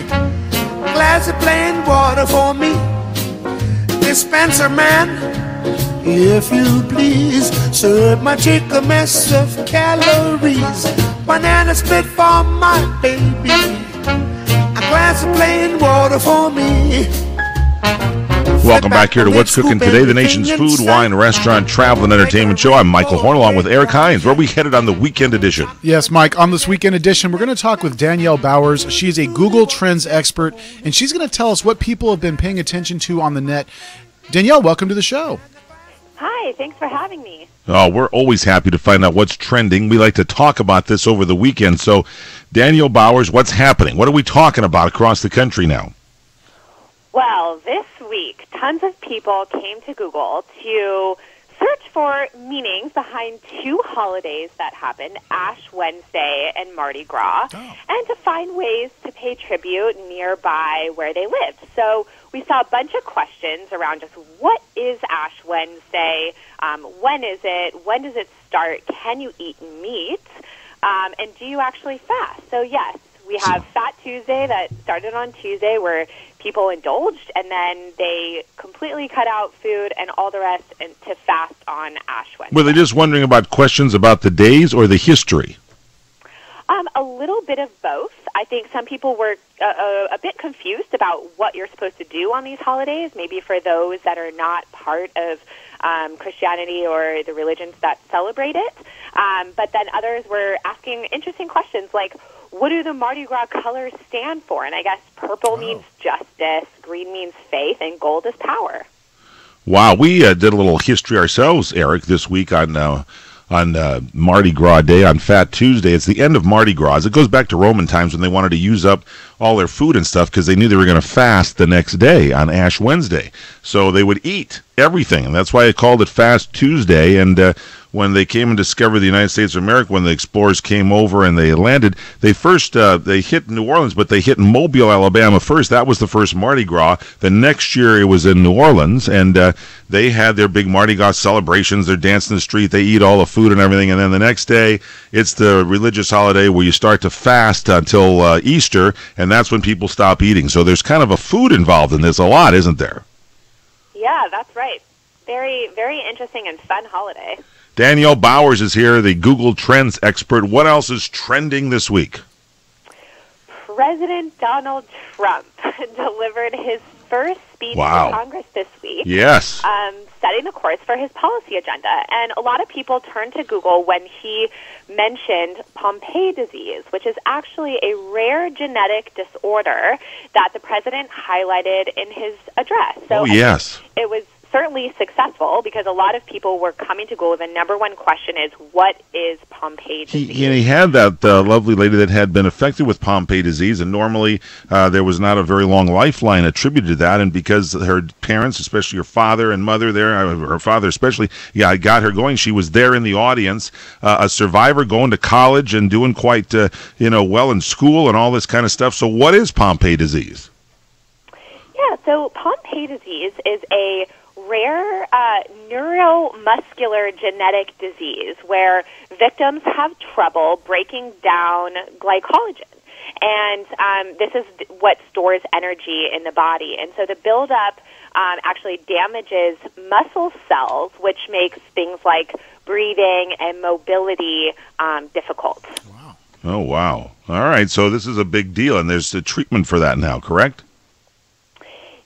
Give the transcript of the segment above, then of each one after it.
Glass of plain water for me. Dispenser man, if you please, serve my chick a mess of calories. Banana split for my baby. A glass of plain water for me. Welcome back here to What's Cooking Today, the nation's food, wine, restaurant, travel, and entertainment show. I'm Michael Horn, along with Eric Hines. Where are we headed on the weekend edition? Yes, Mike, on this weekend edition, we're going to talk with Danielle Bowers. She's a Google Trends expert, and she's going to tell us what people have been paying attention to on the net. Danielle, welcome to the show. Hi, thanks for having me. Oh, we're always happy to find out what's trending. We like to talk about this over the weekend. So, Danielle Bowers, what's happening? What are we talking about across the country now? Well, this week, tons of people came to Google to search for meanings behind two holidays that happened, Ash Wednesday and Mardi Gras, and to find ways to pay tribute nearby where they lived. So we saw a bunch of questions around just what is Ash Wednesday, when is it, when does it start, can you eat meat, and do you actually fast? So yes, we have Fat Tuesday that started on Tuesday where people indulged, and then they completely cut out food and all the rest and to fast on Ash Wednesday. Were they just wondering about questions about the days or the history? A little bit of both. I think some people were a bit confused about what you're supposed to do on these holidays, maybe for those that are not part of Christianity or the religions that celebrate it. But then others were asking interesting questions like, what do the Mardi Gras colors stand for? And I guess purple means justice, green means faith, and gold is power. Wow, we did a little history ourselves, Eric, this week on Mardi Gras Day, on Fat Tuesday. It's the end of Mardi Gras. It goes back to Roman times when they wanted to use up all their food and stuff because they knew they were going to fast the next day on Ash Wednesday. So they would eat everything, and that's why they called it Fast Tuesday. And when they came and discovered the United States of America, when the explorers came over and they landed, they first they hit New Orleans, but they hit Mobile, Alabama first. That was the first Mardi Gras. The next year it was in New Orleans, and they had their big Mardi Gras celebrations. They're dancing in the street. They eat all the food and everything, and then the next day it's the religious holiday where you start to fast until Easter, and that's when people stop eating. So there's kind of a food involved in this a lot, isn't there? Yeah, that's right. Very, very interesting and fun holiday. Danielle Bowers is here, the Google Trends expert. What else is trending this week? President Donald Trump delivered his first speech to Congress this week. Yes. Setting the course for his policy agenda. And a lot of people turned to Google when he mentioned Pompe disease, which is actually a rare genetic disorder that the president highlighted in his address. So yes. It was certainly successful because a lot of people were coming to Google. The number one question is, what is Pompe disease? He had that lovely lady that had been affected with Pompe disease, and normally there was not a very long lifeline attributed to that, and because her parents, especially her father and mother there, her father especially, got her going. She was there in the audience, a survivor going to college and doing quite well in school and all this kind of stuff. So what is Pompe disease? Yeah, so Pompe disease is a rare neuromuscular genetic disease where victims have trouble breaking down glycogen. And this is what stores energy in the body. And so the buildup actually damages muscle cells, which makes things like breathing and mobility difficult. Wow. Oh, wow. All right, so this is a big deal, and there's a treatment for that now, correct?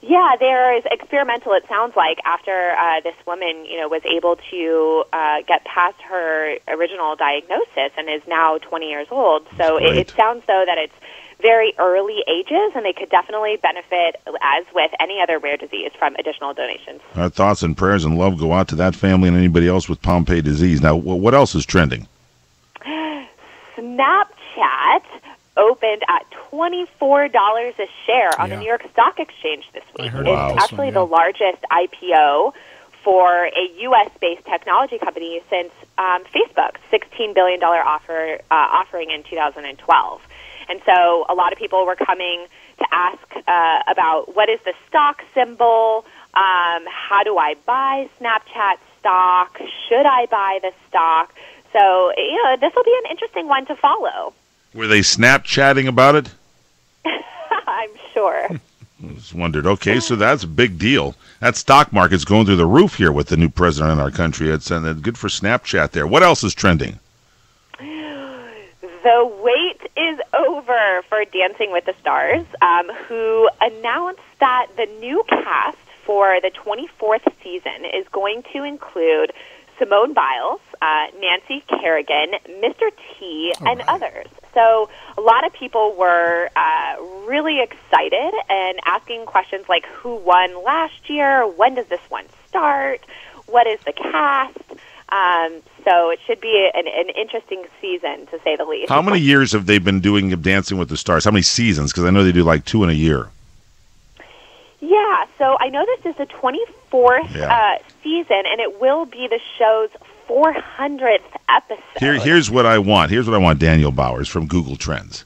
Yeah, there is experimental, it sounds like, after this woman, was able to get past her original diagnosis and is now 20 years old. So it sounds, though, that it's very early ages, and they could definitely benefit, as with any other rare disease, from additional donations. Our thoughts and prayers and love go out to that family and anybody else with Pompe disease. Now, what else is trending? Snapchat opened at $24 a share on the New York Stock Exchange this week. It's actually the largest IPO for a U.S.-based technology company since Facebook's $16 billion offering in 2012. And so a lot of people were coming to ask about what is the stock symbol, how do I buy Snapchat stock, should I buy the stock? So, this will be an interesting one to follow. Were they Snapchatting about it? I'm sure. Just wondered. Okay, so that's a big deal. That stock market's going through the roof here with the new president in our country. It's good for Snapchat there. What else is trending? The wait is over for Dancing with the Stars, who announced that the new cast for the 24th season is going to include Simone Biles, Nancy Kerrigan, Mr. T, and others. So a lot of people were really excited and asking questions like who won last year, when does this one start, what is the cast? So it should be an interesting season, to say the least. How many years have they been doing Dancing with the Stars? How many seasons? Because I know they do like 2 in a year. Yeah, so I know this is the 24th season, and it will be the show's 400th episode. Here's what I want. Here's what I want, Danielle Bowers from Google Trends.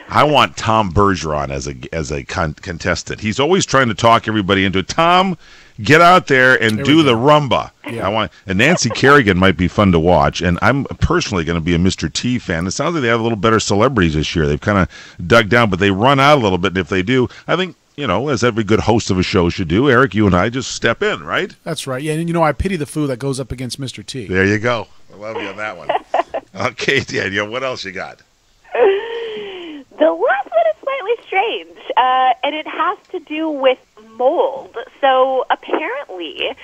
I want Tom Bergeron as a contestant. He's always trying to talk everybody into it. Tom, get out there and do the rumba. Yeah. And Nancy Kerrigan might be fun to watch, and I'm personally going to be a Mr. T fan. It sounds like they have a little better celebrities this year. They've kind of dug down, but they run out a little bit, and if they do, I think, as every good host of a show should do, Eric, you and I just step in, right? That's right. Yeah, and I pity the fool that goes up against Mr. T. There you go. I love you on that one. Okay, Danielle, what else you got? The last one is slightly strange, and it has to do with mold. So apparently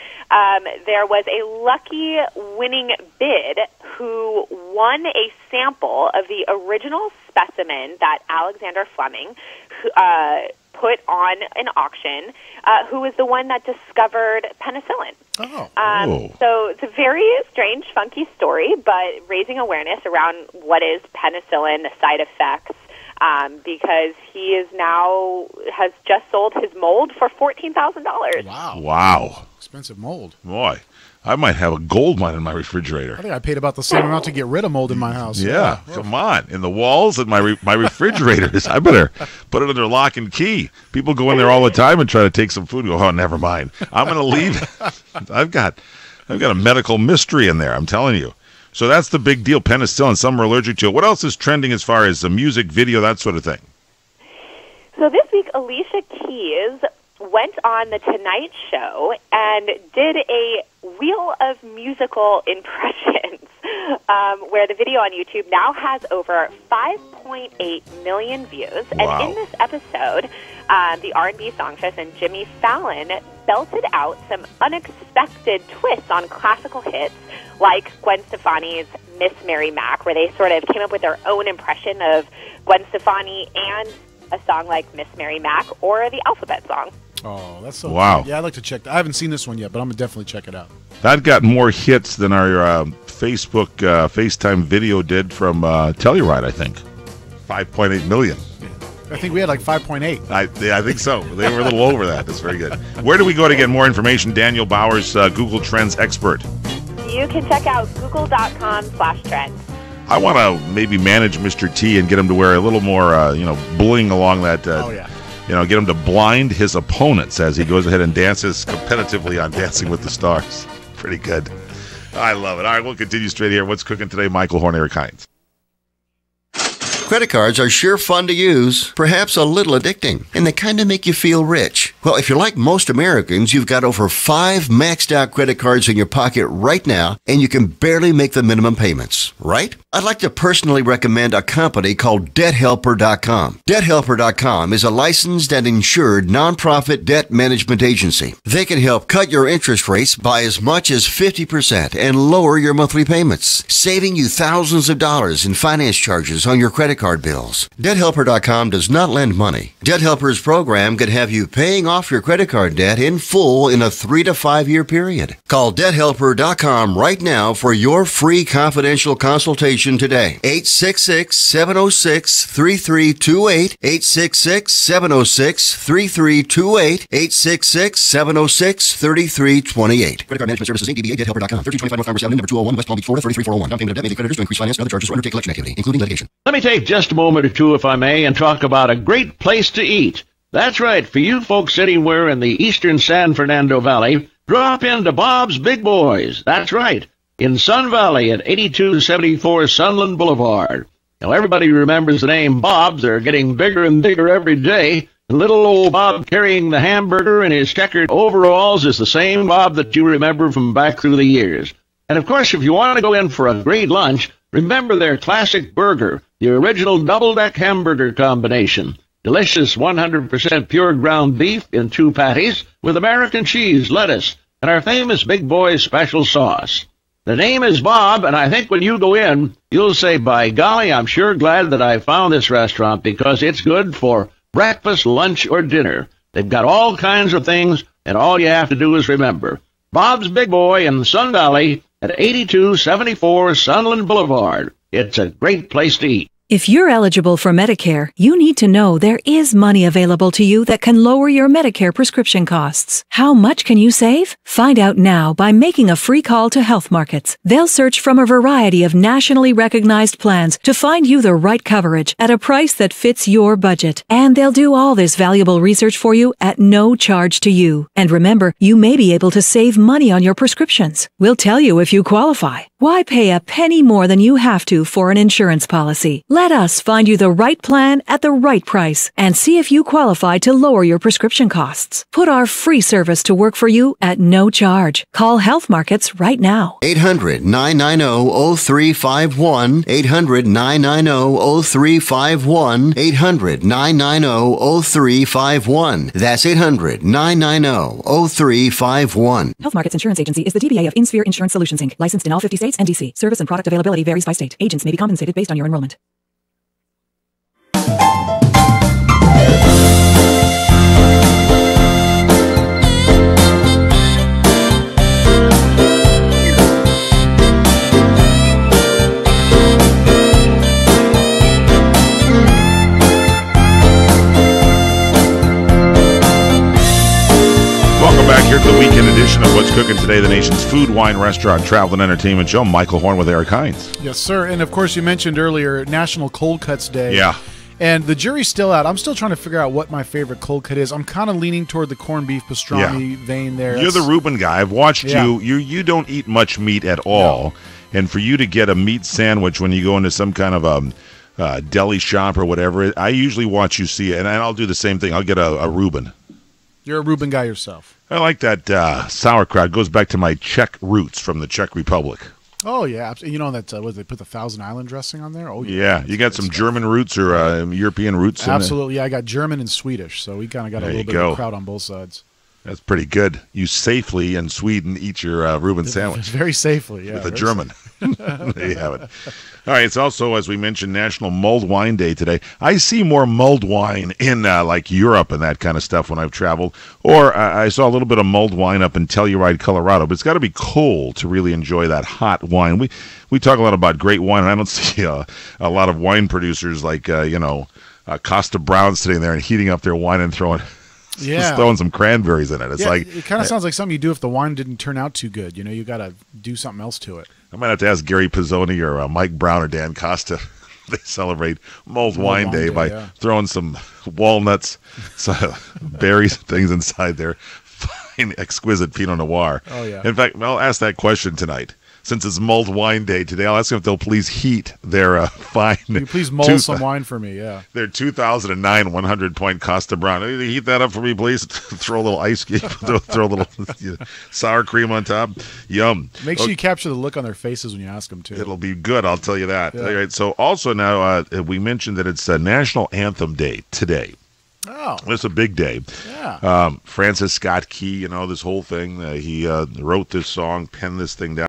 there was a lucky winning bid who won a sample of the original specimen that Alexander Fleming put on an auction, who was the one that discovered penicillin. So it's a very strange, funky story, but raising awareness around what is penicillin, the side effects, because he has just sold his mold for $14,000. Wow. Expensive mold. Boy, I might have a gold mine in my refrigerator. I think I paid about the same amount to get rid of mold in my house. Yeah, come on. In the walls of my refrigerators. I better put it under lock and key. People go in there all the time and try to take some food and go, oh, never mind. I'm going to leave. I've got a medical mystery in there, I'm telling you. So that's the big deal, penicillin. Some are allergic to it. What else is trending as far as the music, video, that sort of thing? So this week, Alicia Keys went on The Tonight Show and did a wheel of musical impressions, where the video on YouTube now has over 5.8 million views. Wow. And in this episode, the R&B songstress and Jimmy Fallon belted out some unexpected twists on classical hits like Gwen Stefani's Miss Mary Mac, where they sort of came up with their own impression of Gwen Stefani and a song like Miss Mary Mac or the Alphabet Song. Oh, that's so wow. Cool. Yeah, I'd like to check that. I haven't seen this one yet, but I'm going to definitely check it out. That got more hits than our Facebook FaceTime video did from Telluride, I think. 5.8 million. I think we had like 5.8. I think so. They were a little over that. That's very good. Where do we go to get more information? Danielle Bowers, Google Trends expert. You can check out google.com/trends. I want to maybe manage Mr. T and get him to wear a little more, bling along that. Get him to blind his opponents as he goes ahead and dances competitively on Dancing with the Stars. Pretty good. I love it. All right, we'll continue straight here. What's cooking today? Michael Horn, Eric Hines. Credit cards are sure fun to use, perhaps a little addicting, and they kind of make you feel rich. Well, if you're like most Americans, you've got over 5 maxed out credit cards in your pocket right now, and you can barely make the minimum payments, right? I'd like to personally recommend a company called DebtHelper.com. DebtHelper.com is a licensed and insured nonprofit debt management agency. They can help cut your interest rates by as much as 50% and lower your monthly payments, saving you thousands of dollars in finance charges on your credit card bills. DebtHelper.com does not lend money. Debt Helper's program could have you paying off your credit card debt in full in a 3 to 5 year period. Call DebtHelper.com right now for your free confidential consultation today. 866-706-3328. 866-706-3328. 866-706-3328. Credit Card Management Services, Inc. DBA DebtHelper.com. 1325 Farmers Avenue, number 201, West Palm Beach, Florida, 33401. Down payment of debt may be creditors to increase finance and other charges or undertake collection activity, including litigation. Let me take just a moment or two, if I may, and talk about a great place to eat. That's right, for you folks anywhere in the eastern San Fernando Valley, drop into Bob's Big Boys. That's right, in Sun Valley at 8274 Sunland Boulevard. Now, everybody remembers the name Bob's. They're getting bigger and bigger every day, Little old Bob carrying the hamburger in his checkered overalls is the same Bob that you remember from back through the years. And of course, if you want to go in for a great lunch, remember their classic burger, the original double-deck hamburger combination. Delicious 100% pure ground beef in 2 patties with American cheese, lettuce, and our famous Big Boy's special sauce. The name is Bob, and I think when you go in, you'll say, by golly, I'm sure glad that I found this restaurant because it's good for breakfast, lunch, or dinner. They've got all kinds of things, and all you have to do is remember. Bob's Big Boy in Sun Valley at 8274 Sunland Boulevard. It's a great place to eat. If you're eligible for Medicare, you need to know there is money available to you that can lower your Medicare prescription costs. How much can you save? Find out now by making a free call to Health Markets. They'll search from a variety of nationally recognized plans to find you the right coverage at a price that fits your budget. And they'll do all this valuable research for you at no charge to you. And remember, you may be able to save money on your prescriptions. We'll tell you if you qualify. Why pay a penny more than you have to for an insurance policy? Let us find you the right plan at the right price and see if you qualify to lower your prescription costs. Put our free service to work for you at no charge. Call Health Markets right now. 800-990-0351. 800-990-0351. 800-990-0351. That's 800-990-0351. Health Markets Insurance Agency is the DBA of InSphere Insurance Solutions, Inc., licensed in all 50 states and D.C. Service and product availability varies by state. Agents may be compensated based on your enrollment. Welcome back here to the weekend edition of What's Cooking Today, the nation's food, wine, restaurant, travel, and entertainment show. Michael Horn with Eric Hines. Yes, sir. And, of course, you mentioned earlier National Cold Cuts Day. Yeah. And the jury's still out. I'm still trying to figure out what my favorite cold cut is. I'm kind of leaning toward the corned beef pastrami vein there. You're the Reuben guy. I've watched you. You don't eat much meat at all. No. And for you to get a meat sandwich when you go into some kind of deli shop or whatever, I usually watch you see it. And I'll do the same thing. I'll get a Reuben. You're a Reuben guy yourself. I like that sauerkraut. It goes back to my Czech roots from the Czech Republic. Oh, yeah. You know that, what, they put the Thousand Island dressing on there? Oh, yeah. You got some German roots or European roots Absolutely. Yeah, I got German and Swedish, so we kind of got a little bit of a crowd on both sides. That's pretty good. You safely in Sweden eat your Reuben sandwich. Very safely, yeah. With a German. There you have it. All right, it's also, as we mentioned, National Mulled Wine Day today. I see more mulled wine in like Europe and that kind of stuff when I've traveled. Or I saw a little bit of mulled wine up in Telluride, Colorado. But it's got to be cold to really enjoy that hot wine. We talk a lot about great wine, and I don't see a lot of wine producers like, Costa Brown sitting there and heating up their wine and throwing some cranberries in it. It's like it kind of sounds like something you do if the wine didn't turn out too good. You know, you got to do something else to it. I might have to ask Gary Pizzoni or Mike Brown or Dan Costa. They celebrate Mulled Wine Day by throwing some walnuts, some berries, things inside their fine, exquisite Pinot Noir. Oh yeah. In fact, I'll ask that question tonight. Since it's Mulled Wine Day today, I'll ask them if they'll please heat their fine. Can you please mull some wine for me, yeah. Their 2009 100-point Costa Brown. Heat that up for me, please. Throw a little ice cube, throw a little sour cream on top. Yum. Make sure you capture the look on their faces when you ask them to. It'll be good, I'll tell you that. Yeah. All right, so also now we mentioned that it's National Anthem Day today. Oh. It's a big day. Yeah. Francis Scott Key, this whole thing. He wrote this song, penned this thing down.